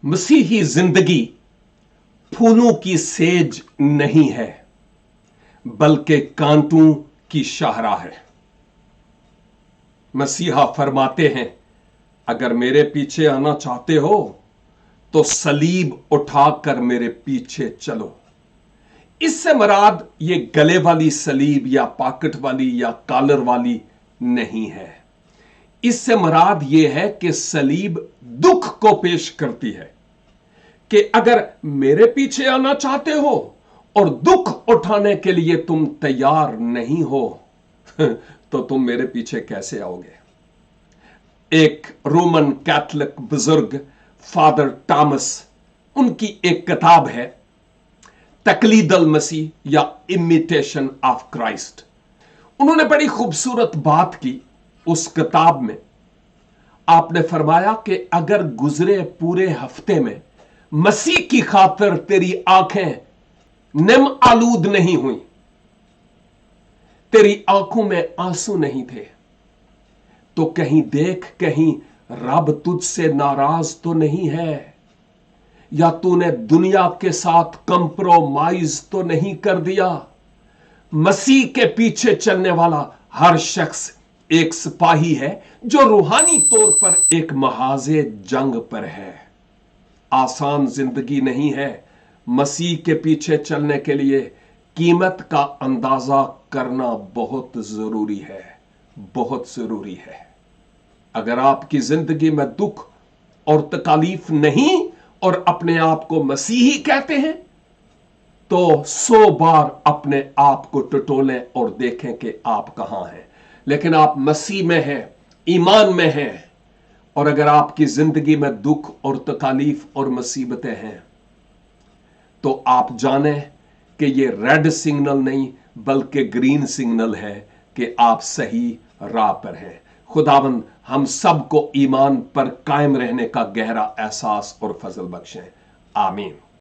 मसीही जिंदगी फूलों की सेज नहीं है, बल्कि कांटों की शाहरा है। मसीहा फरमाते हैं, अगर मेरे पीछे आना चाहते हो तो सलीब उठाकर मेरे पीछे चलो। इससे मराद ये गले वाली सलीब या पॉकेट वाली या कॉलर वाली नहीं है। इससे मराद ये है कि सलीब दुख को पेश करती है कि अगर मेरे पीछे आना चाहते हो और दुख उठाने के लिए तुम तैयार नहीं हो तो तुम मेरे पीछे कैसे आओगे। एक रोमन कैथोलिक बुजुर्ग फादर टॉमस, उनकी एक किताब है तकलीदल मसीह या इमिटेशन ऑफ क्राइस्ट। उन्होंने बड़ी खूबसूरत बात की उस किताब में। आपने फरमाया कि अगर गुजरे पूरे हफ्ते में मसीह की खातिर तेरी आंखें निम आलूद नहीं हुई, तेरी आंखों में आंसू नहीं थे, तो कहीं देख, कहीं रब तुझसे नाराज तो नहीं है, या तूने दुनिया के साथ कंप्रोमाइज तो नहीं कर दिया। मसीह के पीछे चलने वाला हर शख्स एक सिपाही है जो रूहानी तौर पर एक महाजे जंग पर है। आसान जिंदगी नहीं है। मसीह के पीछे चलने के लिए कीमत का अंदाजा करना बहुत जरूरी है, बहुत जरूरी है। अगर आपकी जिंदगी में दुख और तकलीफ नहीं और अपने आप को मसीही कहते हैं तो 100 बार अपने आप को टटोलें और देखें कि आप कहां हैं। लेकिन आप मसीह में हैं, ईमान में हैं, और अगर आपकी जिंदगी में दुख और तकलीफ और मुसीबतें हैं तो आप जाने कि ये रेड सिग्नल नहीं बल्कि ग्रीन सिग्नल है कि आप सही राह पर हैं। खुदावंद हम सबको ईमान पर कायम रहने का गहरा एहसास और फजल बख्शें। आमीन।